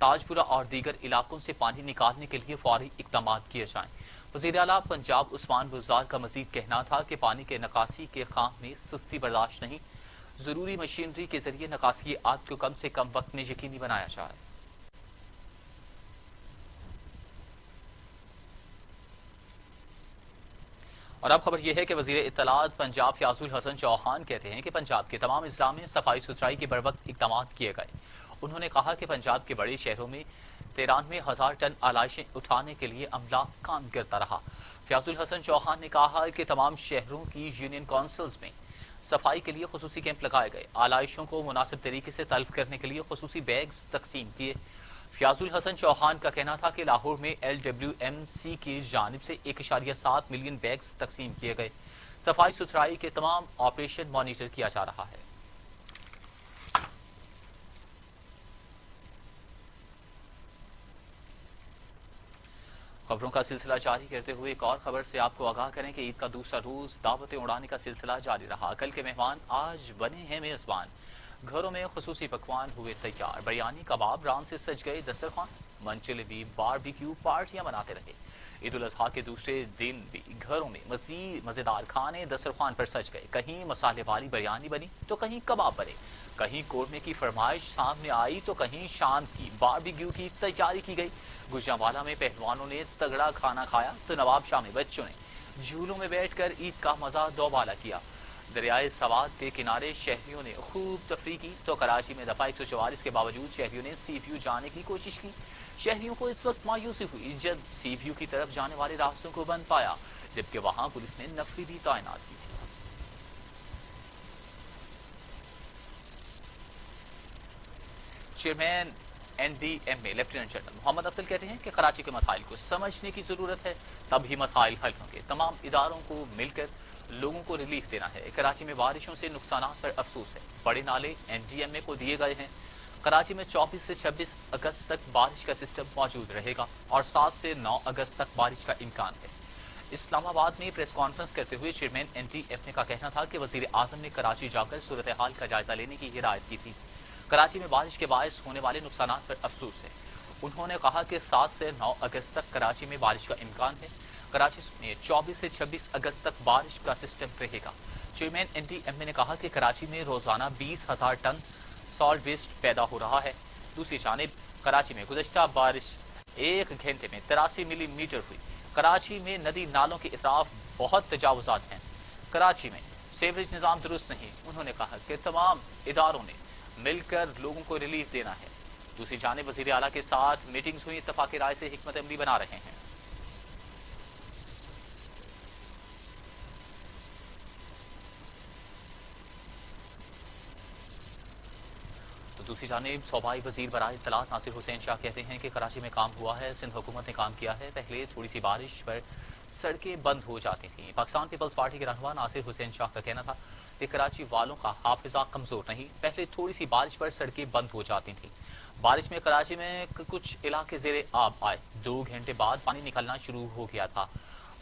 تاجپورہ اور دیگر علاقوں سے پانی نکالنے کے لیے فوری اقدامات کیے جائیں۔ وزیر اعلیٰ پنجاب عثمان بزدار کا مزید کہنا تھا کہ پانی کے نکاسی کے کام میں سستی برداشت نہیں، ضروری مشینری کے ذریعے نکاسی عادت کو کم سے کم وقت میں یقینی بنایا جائے۔ اور اب خبر یہ ہے کہ وزیر اطلاعات پنجاب فیاض الحسن چوہان کہتے ہیں کہ پنجاب کے تمام اضلاع میں صفائی ستھرائی کے بروقت اقدامات کیے گئے۔ انہوں نے کہا کہ پنجاب کے بڑے شہروں میں 93,000 ٹن آلائشیں اٹھانے کے لیے عملہ کام کرتا رہا۔ فیاض الحسن چوہان نے کہا کہ تمام شہروں کی یونین کونسلز میں صفائی کے لیے خصوصی کیمپ لگائے گئے، آلائشوں کو مناسب طریقے سے تلف کرنے کے لیے خصوصی بیگز تقسیم کیے۔ فیاض الحسن چوہان کا کہنا تھا کہ لاہور میں LWMC کی جانب سے 1.7 ملین بیگز تقسیم کیے گئے۔ صفائی ستھرائی کے تمام آپریشن مانیٹر کیا جا رہا ہے۔ خبروں کا سلسلہ جاری کرتے ہوئے ایک اور خبر سے آپ کو آگاہ کریں کہ عید کا دوسرا روز دعوتیں اڑانے کا سلسلہ جاری رہا۔ کل کے مہمان آج بنے ہیں میزبان، گھروں میں خصوصی پکوان ہوئے تیار، بریانی کباب ران سے سج گئے دسترخوان، منچلبی باربیکیو پارٹیاں مناتے رہے۔ عید الاضحیٰ کے دوسرے دن بھی گھروں میں مزید مزیدار کھانے دسترخوان پر سج گئے، کہیں مسالے والی بریانی بنی تو کہیں کباب بنے، کہیں قورمے کی فرمائش سامنے آئی تو کہیں شام کی باربیکیو کی تیاری کی گئی۔ گوجرانوالہ میں پہلوانوں نے تگڑا کھانا کھایا تو نواب شاہ میں بچوں نے جھولوں میں بیٹھ کر عید کا مزہ دوبالا کیا۔ دریائے سوات کے کنارے شہریوں نے خوب تفریح کی تو کراچی میں دفعہ 144 کے باوجود شہریوں نے سی پی یو جانے کی کوشش کی۔ شہریوں کو اس وقت مایوسی ہوئی جب سی پی یو کی طرف جانے والے راستوں کو بند پایا، جبکہ وہاں پولیس نے نفری بھی تعینات کی۔ چیئرمین NDMA لیفٹیننٹ جنرل محمد افضل کہتے ہیں کہ کراچی کے مسائل کو سمجھنے کی ضرورت ہے، تب ہی مسائل حل ہوں گے۔ تمام اداروں کو مل کر لوگوں کو ریلیف دینا ہے۔ کراچی میں بارشوں سے نقصانات پر افسوس ہے، بڑے نالے NDMA کو دیے گئے ہیں۔ کراچی میں 24 سے 26 اگست تک بارش کا سسٹم موجود رہے گا اور 7 سے 9 اگست تک بارش کا امکان ہے۔ اسلام آباد میں پریس کانفرنس کرتے ہوئے چیئرمین NDMA کا کہنا تھا کہ وزیر اعظم نے کراچی جا کر صورتحال کا جائزہ لینے کی ہدایت کی تھی۔ کراچی میں بارش کے باعث ہونے والے نقصانات پر افسوس ہے۔ انہوں نے کہا کہ 7 سے 9 اگست تک کراچی میں بارش کا امکان ہے۔ کراچی میں 24 سے 26 اگست تک بارش کا سسٹم رہے گا۔ چیئرمین NDMA نے کہا کہ کراچی میں روزانہ 20,000 ٹن سالٹ ویسٹ پیدا ہو رہا ہے۔ دوسری جانب کراچی میں گزشتہ بارش 1 گھنٹے میں 83 ملی میٹر ہوئی۔ کراچی میں ندی نالوں کے اطراف بہت تجاوزات ہیں۔ کراچی میں سیوریج نظام درست نہیں۔ انہوں نے کہا کہ تمام اداروں نے مل کر لوگوں کو ریلیف دینا ہے۔ دوسری جانب وزیر اعلیٰ کے ساتھ میٹنگز ہوئی، اتفاق رائے سے حکمت عملی بنا رہے ہیں۔ تو دوسری جانب صوبائی وزیر برائے اطلاعات ناصر حسین شاہ کہتے ہیں کہ کراچی میں کام ہوا ہے، سندھ حکومت نے کام کیا ہے۔ پہلے تھوڑی سی بارش پر سڑکیں بند ہو جاتی تھیں۔ پاکستان پیپلز پارٹی کے رہنما ناصر حسین شاہ کا کہنا تھا کہ کراچی والوں کا حافظہ کمزور نہیں، پہلے تھوڑی سی بارش پر سڑکیں بند ہو جاتی تھیں۔ بارش میں کراچی میں کچھ علاقے زیر آب آئے، 2 گھنٹے بعد پانی نکلنا شروع ہو گیا تھا۔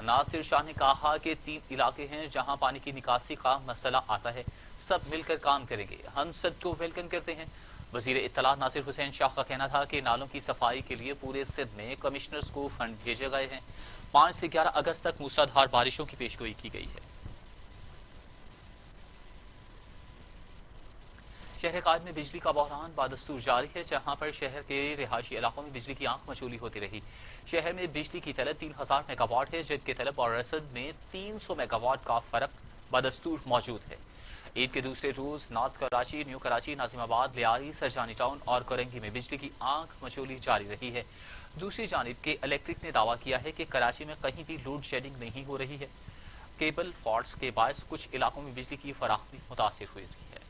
ناصر شاہ نے کہا کہ 3 علاقے ہیں جہاں پانی کی نکاسی کا مسئلہ آتا ہے، سب مل کر کام کریں گے، ہم سب کو ویلکم کرتے ہیں۔ وزیر اطلاعات ناصر حسین شاہ کا کہنا تھا کہ نالوں کی صفائی کے لیے پورے سندھ میں کمشنرز کو فنڈ بھیجے گئے ہیں۔ 5 سے 11 اگست تک موسلادھار بارشوں کی پیشگوئی کی گئی ہے۔ شہر قائد میں بجلی کا بحران بادستور جاری ہے، جہاں پر شہر کے رہائشی علاقوں میں بجلی کی آنکھ مچولی ہوتی رہی۔ شہر میں بجلی کی طلب 3000 میگا واٹ ہے، جبکہ طلب اور رسد میں 300 میگا واٹ کا فرق بادستور موجود ہے۔ عید کے دوسرے روز نارتھ کراچی، نیو کراچی، ناظم آباد، لیاری، سرجانی ٹاؤن اور کورنگی میں بجلی کی آنکھ مچولی جاری رہی ہے۔ دوسری جانب کے الیکٹرک نے دعویٰ کیا ہے کہ کراچی میں کہیں بھی لوڈ شیڈنگ نہیں ہو رہی ہے۔ کیبل فالٹس کے باعث کچھ علاقوں میں بجلی کی فراہمی متاثر ہوئی ہے۔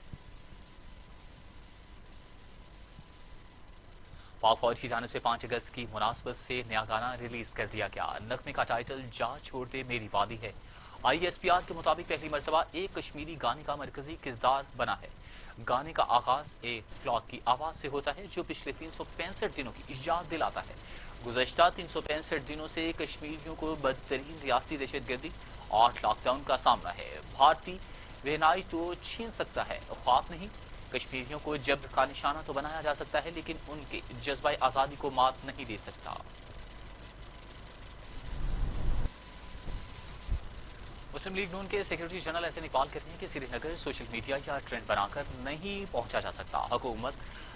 پاک فوج کی جانب سے 5 اگست کی مناسبت سے نیا گانا ریلیز کر دیا گیا۔ نغمے کا ٹائٹل جا چھوڑ دے میری وادی ہے۔ ISPR کے مطابق پہلی مرتبہ ایک کشمیری گانے کا مرکزی کردار بنا ہے۔ گانے کا آغاز ایک کلاک کی آواز سے ہوتا ہے جو پچھلے 365 دنوں کی یاد دلاتا ہے۔ گزشتہ 365 دنوں سے کشمیریوں کو بدترین ریاستی دہشت گردی اور لاک ڈاؤن کا سامنا ہے۔ بھارتی رہنائی تو چھین سکتا ہے، خواب نہیں، کشمیریوں کو جبر کا نشانہ تو بنایا جا سکتا ہے لیکن ان کے جذبہ آزادی کو مات نہیں دے سکتا۔ مسلم لیگ نون کے سیکرٹری جنرل احسن اقبال کہتے ہیں کہ سری نگر سوشل میڈیا یا ٹرینڈ بنا کر نہیں پہنچا جا سکتا۔ حکومت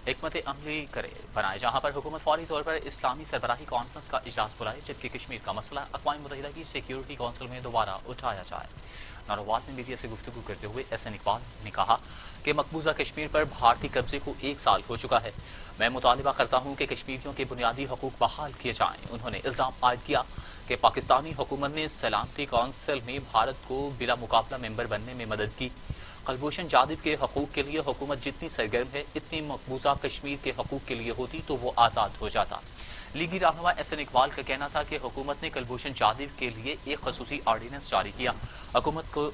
حکمت عملی کرے بنائے جہاں پر حکومت فوری طور پر اسلامی سربراہی کانفرنس کا اجلاس بلائے جبکہ کشمیر کا مسئلہ اقوام متحدہ کی سیکیورٹی کونسل میں دوبارہ اٹھایا جائے۔ نارووال میں میڈیا سے گفتگو کرتے ہوئے احسن اقبال نے کہا کہ مقبوضہ کشمیر پر بھارتی قبضے کو 1 سال ہو چکا ہے۔ میں مطالبہ کرتا ہوں کہ کشمیریوں کے بنیادی حقوق بحال کیے جائیں۔ انہوں نے الزام عائد کیا کہ پاکستانی حکومت نے سلامتی کونسل میں بھارت کو بلا مقابلہ ممبر بننے میں مدد کی۔ کلبھوشن جادو کے حقوق کے لیے حکومت جتنی سرگرم ہے اتنی مقبوضہ کشمیر کے حقوق کے لیے ہوتی تو وہ آزاد ہو جاتا۔ لیگی رہنما احسن اقبال کا کہنا تھا کہ حکومت نے کلبھوشن جادو کے لیے ایک خصوصی آرڈیننس جاری کیا، حکومت کو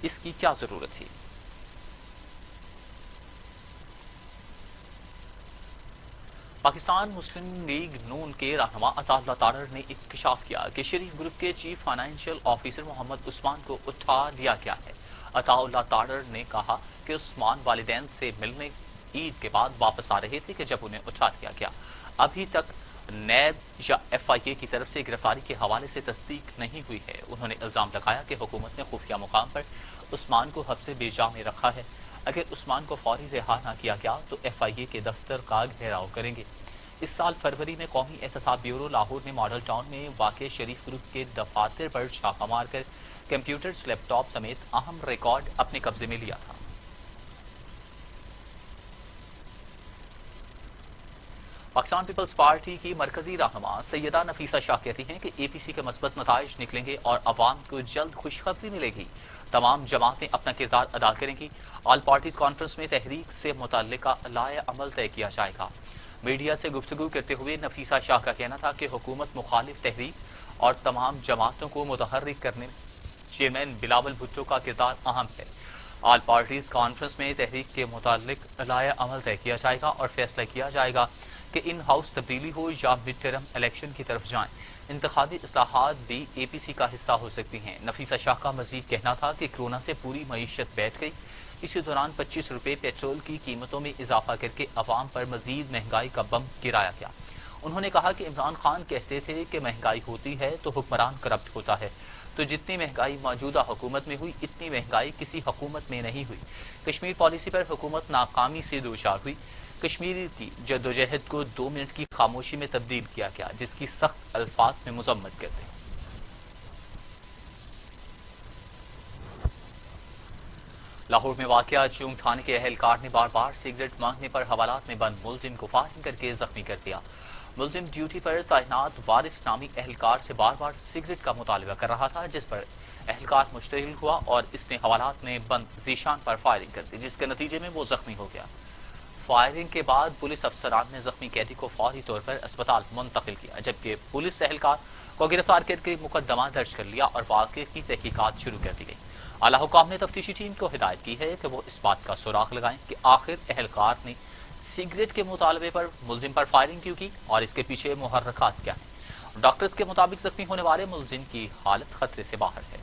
اس کی کیا ضرورت تھی؟ پاکستان مسلم لیگ نون کے رہنما عطا اللہ تارڑ نے انکشاف کیا کہ شریف گروپ کے chief financial officer Muhammad Usman کو اٹھا لیا گیا ہے۔ عطا اللہ تارڑ نے کہا کہ عثمان والدین سے ملنے عید کے بعد واپس آ رہے تھے کہ جب انہیں اٹھا لیا گیا۔ ابھی تک نیب یا ایف آئی اے کی طرف سے گرفتاری کے حوالے سے تصدیق نہیں ہوئی ہے۔ انہوں نے الزام لگایا کہ حکومت نے خفیہ مقام پر عثمان کو حبس بے جا میں رکھا ہے۔ اگر عثمان کو فوری رہا نہ کیا گیا تو ایف آئی اے کے دفتر کا گھیراؤ کریں گے۔ اس سال فروری میں قومی احتساب بیورو لاہور نے ماڈل ٹاؤن میں واقع شریف گروپ کے دفاتر پر چھاپہ مار کر کمپیوٹرز، لیپ ٹاپ سمیت اہم ریکارڈ اپنے قبضے میں لیا تھا۔ پاکستان پیپلز پارٹی کی مرکزی رہنما سیدہ نفیسہ شاہ کہتی ہیں کہ اے پی سی کے مثبت نتائج نکلیں گے اور عوام کو جلد خوشخبری ملے گی۔ تمام جماعتیں اپنا کردار ادا کریں گی۔ آل پارٹیز کانفرنس میں تحریک سے متعلقہ لائحہ عمل طے کیا جائے گا۔ میڈیا سے گفتگو کرتے ہوئے نفیسہ شاہ کا کہنا تھا کہ حکومت مخالف تحریک اور تمام جماعتوں کو متحرک کرنے میں چیئرمین بلاول بھٹو کا کردار اہم ہے۔ آل پارٹیز کانفرنس میں تحریک کے متعلق لائحہ عمل طے کیا جائے گا اور فیصلہ کیا جائے گا کہ ان ہاؤس تبدیلی ہو یا مڈ ٹرم الیکشن کی طرف جائیں۔ انتخابی اصلاحات بھی اے پی سی کا حصہ ہو سکتی ہیں۔ نفیسہ شاہ کا مزید کہنا تھا کہ کورونا سے پوری معیشت بیٹھ گئی، اسی دوران 25 روپے پیٹرول کی قیمتوں میں اضافہ کر کے عوام پر مزید مہنگائی کا بم گرایا گیا۔ انہوں نے کہا کہ عمران خان کہتے تھے کہ مہنگائی ہوتی ہے تو حکمران کرپٹ ہوتا ہے، تو جتنی مہنگائی موجودہ حکومت میں ہوئی اتنی مہنگائی کسی حکومت میں نہیں ہوئی۔ کشمیر پالیسی پر حکومت ناکامی سے دوچار ہوئی۔ کشمیر کی جدوجہد کو 2 منٹ کی خاموشی میں تبدیل کیا گیا، جس کی سخت الفاظ میں مذمت کرتے ہیں۔ لاہور میں واقع چونگ تھانے کے اہلکار نے بار بار سگریٹ مانگنے پر حوالات میں بند ملزم کو فائرنگ کر کے زخمی کر دیا۔ ملزم ڈیوٹی پر تعینات وارث نامی اہلکار سے بار بار سگریٹ کا مطالبہ کر رہا تھا، جس پر اہلکار مشتعل ہوا اور اس نے حوالات میں بند ذیشان پر فائرنگ کر دی، جس کے نتیجے میں وہ زخمی ہو گیا۔ فائرنگ کے بعد پولیس افسران نے زخمی قیدی کو فوری طور پر اسپتال منتقل کیا، جبکہ پولیس اہلکار کو گرفتار کر کے مقدمہ درج کر لیا اور واقعے کی تحقیقات شروع کر دی گئی۔ اعلیٰ حکام نے تفتیشی ٹیم کو ہدایت کی ہے کہ وہ اس بات کا سراغ لگائیں کہ آخر اہلکار نے سگریٹ کے مطالبے پر ملزم پر فائرنگ کیوں کی اور اس کے پیچھے محرکات کیا ہیں۔ ڈاکٹرز کے مطابق زخمی ہونے والے ملزم کی حالت خطرے سے باہر ہے۔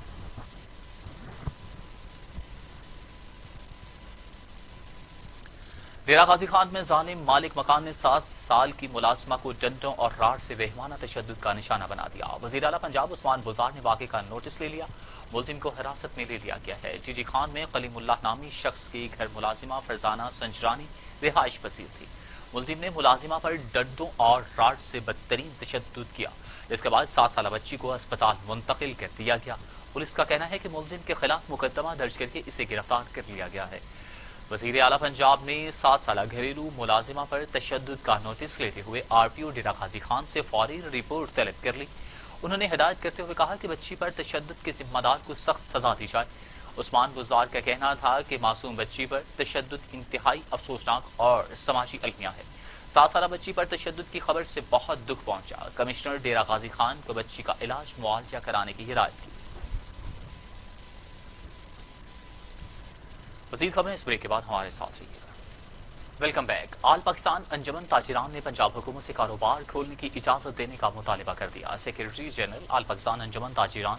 ڈیرہ غازی خان میں ظالم مالک مکان نے 7 سال کی ملازمہ کو ڈنڈوں اور راڈ سے رحمانہ تشدد کا نشانہ بنا دیا۔ وزیر اعلیٰ پنجاب عثمان بزار نے واقعے کا نوٹس لے لیا۔ ملزم کو حراست میں لے لیا گیا ہے۔ ٹی جی خان میں کلیم اللہ نامی شخص کی گھر ملازمہ فرزانہ سنجرانی رہائش پذیر تھی۔ ملزم نے ملازمہ پر ڈنڈوں اور راڈ سے بدترین تشدد کیا، اس کے بعد 7 سالہ بچی کو اسپتال منتقل کر دیا گیا۔ پولیس کا کہنا ہے کہ ملزم کے خلاف مقدمہ درج کر کے اسے گرفتار کر لیا گیا ہے۔ وزیر اعلیٰ پنجاب نے 7 سالہ گھریلو ملازمہ پر تشدد کا نوٹس لیتے ہوئے آر پی او ڈیرہ غازی خان سے فوری رپورٹ طلب کر لی۔ انہوں نے ہدایت کرتے ہوئے کہا کہ بچی پر تشدد کے ذمہ دار کو سخت سزا دی جائے۔ عثمان بزار کا کہنا تھا کہ معصوم بچی پر تشدد انتہائی افسوسناک اور سماجی المیہ ہے۔ 7 سالہ بچی پر تشدد کی خبر سے بہت دکھ پہنچا۔ کمشنر ڈیرہ غازی خان کو بچی کا علاج معالجہ کرانے کی ہدایت کی۔ مزید خبریں اس بریک کے بعد ہمارے ساتھ رہیے گا۔ Welcome back. All Pakistan Anjuman Tajiran نے پنجاب حکومت سے کاروبار کھولنے کی اجازت دینے کا مطالبہ کر دیا۔ سیکرٹری جنرل آل پاکستان انجمن تاجران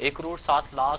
1,07,00,000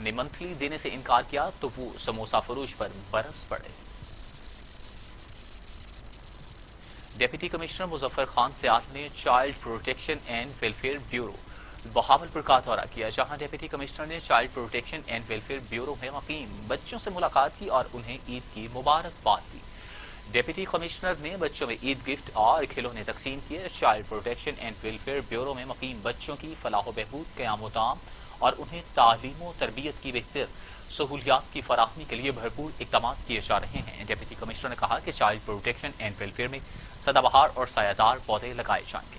نے منتھلی دینے سے انکار کیا تو وہ سموسہ فروش پر برس پڑے۔ ڈپٹی کمشنر مظفر خان سیال نے child protection and welfare bureau Bahawalpur کا دورہ کیا، جہاں ڈپٹی کمشنر نے child protection and welfare bureau میں مقیم بچوں سے ملاقات کی اور انہیں عید کی مبارکباد دی۔ ڈپٹی کمشنر نے بچوں میں عید گفٹ اور کھلونے تقسیم کیے۔ Child protection and welfare bureau میں مقیم بچوں کی فلاح و بہبود، قیام و طعام اور انہیں تعلیم و تربیت کی بہتر سہولیات کی فراہمی کے لیے بھرپور اقدامات کیے جا رہے ہیں۔ ڈپٹی کمشنر نے کہا کہ چائلڈ پروٹیکشن اینڈ ویلفیئر میں سدا بہار اور سایہ دار پودے لگائے جائیں گے۔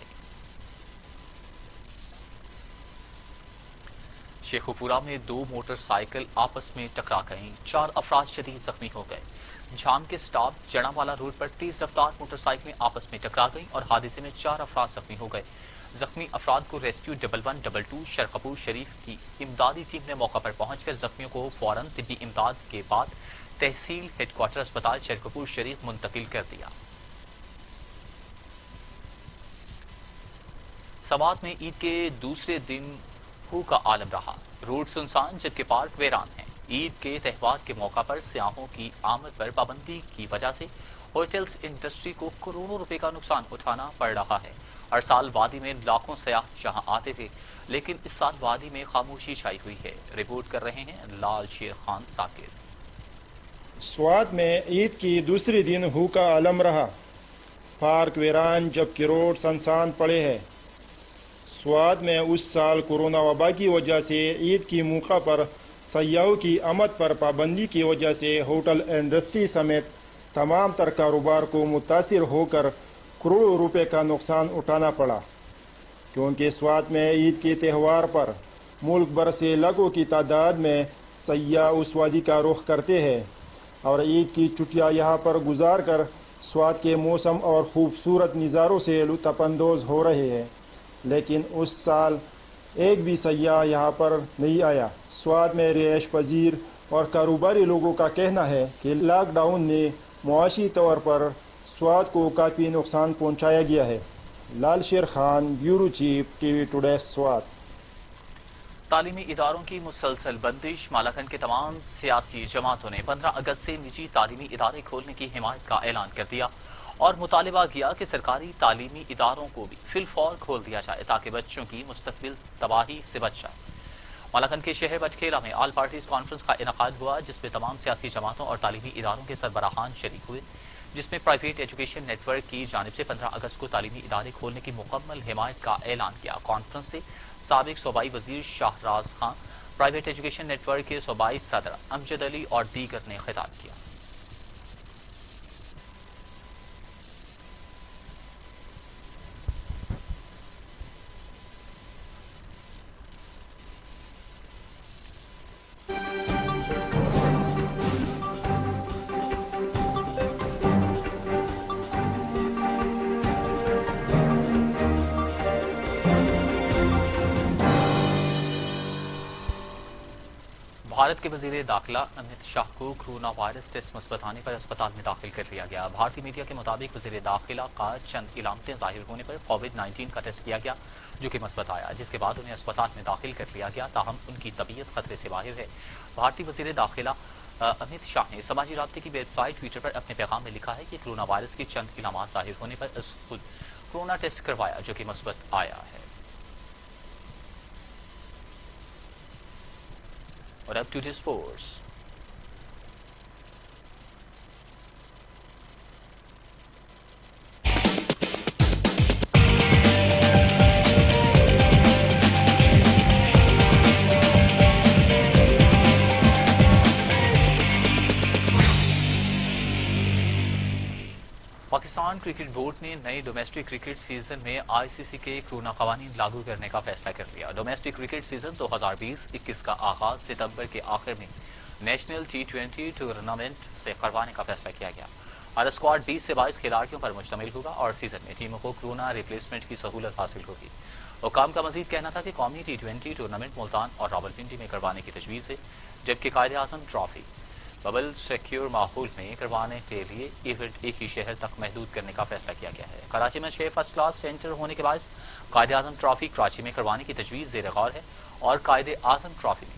شیخوپورہ میں 2 موٹر سائیکل آپس میں ٹکرا گئیں، 4 افراد شدید زخمی ہو گئے۔ جھام کے سٹاپ جڑا والا روڈ پر تیز رفتار موٹر سائیکلیں آپس میں ٹکرا گئیں اور حادثے میں 4 افراد زخمی ہو گئے۔ زخمی افراد کو ریسکیو 1122 شرقپور شریف کی امدادی ٹیم نے موقع پر پہنچ کر زخمیوں کو فوراً طبی امداد کے بعد تحصیل ہیڈ کوارٹر اسپتال شرقپور شریف منتقل کر دیا۔ سوات میں عید کے دوسرے دن ہو کا عالم رہا، روڈ سنسان جبکہ پارک ویران ہیں۔ عید کے تہوار کے موقع پر سیاحوں کی آمد پر پابندی کی وجہ سے ہوٹلز انڈسٹری کو کروڑوں روپے کا نقصان اٹھانا پڑ رہا ہے۔ ہر سال وادی میں لاکھوں سیاح یہاں آتے تھے، لیکن اس سال وادی میں خاموشی چھائی ہوئی ہے۔ رپورٹ کر رہے ہیں لال شیر خان ثاقب۔ سوات میں عید کی دوسری دن ہو کا عالم رہا، پارک ویران جبکہ روڈ سنسان پڑے ہیں۔ سوات میں اس سال کورونا وبا کی وجہ سے عید کی موقع پر سیاحوں کی آمد پر پابندی کی وجہ سے ہوٹل انڈسٹری سمیت تمام تر کاروبار کو متاثر ہو کر کروڑوں روپے کا نقصان اٹھانا پڑا، کیونکہ سوات میں عید کے تہوار پر ملک بھر سے لاکھوں کی تعداد میں سیاح اس وادی کا رخ کرتے ہیں اور عید کی چھٹیاں یہاں پر گزار کر سوات کے موسم اور خوبصورت نظاروں سے لطف اندوز ہو رہے ہیں، لیکن اس سال ایک بھی سیاح یہاں پر نہیں آیا۔ سوات میں رہائش پذیر اور کاروباری لوگوں کا کہنا ہے کہ لاک ڈاؤن نے معاشی طور پر سوات کو کافی نقصان پہنچایا گیا ہے۔ لال Sher Khan, bureau chief, T V today, Swat. تعلیمی اداروں کی مسلسل بندش، مالاکنڈ کے تمام سیاسی جماعتوں نے 15 اگست سے نجی تعلیمی ادارے کھولنے کی حمایت کا اعلان کر دیا اور مطالبہ کیا کہ سرکاری تعلیمی اداروں کو بھی فی الفور کھول دیا جائے تاکہ بچوں کی مستقبل تباہی سے بچ جائے۔ مالاکنڈ کے شہر بٹکھیرا میں آل پارٹیز کانفرنس کا انعقاد ہوا، جس میں تمام سیاسی جماعتوں اور تعلیمی اداروں کے سربراہان شریک ہوئے، جس میں پرائیویٹ ایجوکیشن نیٹ ورک کی جانب سے 15 اگست کو تعلیمی ادارے کھولنے کی مکمل حمایت کا اعلان کیا۔ کانفرنس سے سابق صوبائی وزیر Shahraz Khan, private education network کے صوبائی صدر امجد علی اور دیگر نے خطاب کیا۔ بھارت کے وزیر داخلہ امت شاہ کو کورونا وائرس ٹیسٹ مثبت آنے پر اسپتال میں داخل کر لیا گیا۔ بھارتی میڈیا کے مطابق وزیر داخلہ کا چند علامتیں ظاہر ہونے پر کووڈ-19 کا ٹیسٹ کیا گیا، جو کہ مثبت آیا، جس کے بعد انہیں اسپتال میں داخل کر لیا گیا، تاہم ان کی طبیعت خطرے سے باہر ہے۔ بھارتی وزیر داخلہ امت شاہ نے سماجی رابطے کی ویب سائٹ ٹویٹر پر اپنے پیغام میں لکھا ہے کہ کورونا وائرس کی چند علامات ظاہر ہونے پر خود کورونا ٹیسٹ کروایا، جو کہ مثبت آیا ہے۔ اور اب today sports. Pakistan cricket board نے نئے ڈومیسٹک کرکٹ سیزن میں آئی سی سی کے کورونا قوانین لاگو کرنے کا فیصلہ کر لیا۔ ڈومیسٹک کرکٹ سیزن 2020-21 کا آغاز ستمبر کے آخر میں نیشنل T20 ٹورنامنٹ سے کروانے کا فیصلہ کیا گیا۔ ہر اسکواڈ 20 سے 22 کھلاڑیوں پر مشتمل ہوگا اور سیزن میں ٹیموں کو کورونا ریپلیسمنٹ کی سہولت حاصل ہوگی۔ حکام کا مزید کہنا تھا کہ قومی T20 ٹورنامنٹ ملتان اور راولپنڈی میں کروانے کی تجویز ہے، جبکہ Quaid Azam trophy bubble secure ماحول میں کروانے کے لیے ایونٹ ایک ہی شہر تک محدود کرنے کا فیصلہ کیا گیا ہے۔ کراچی میں 6 فرسٹ کلاس سینٹر ہونے کے باعث قائد اعظم ٹرافی کراچی میں کروانے کی تجویز زیر غور ہے اور قائد اعظم ٹرافی میں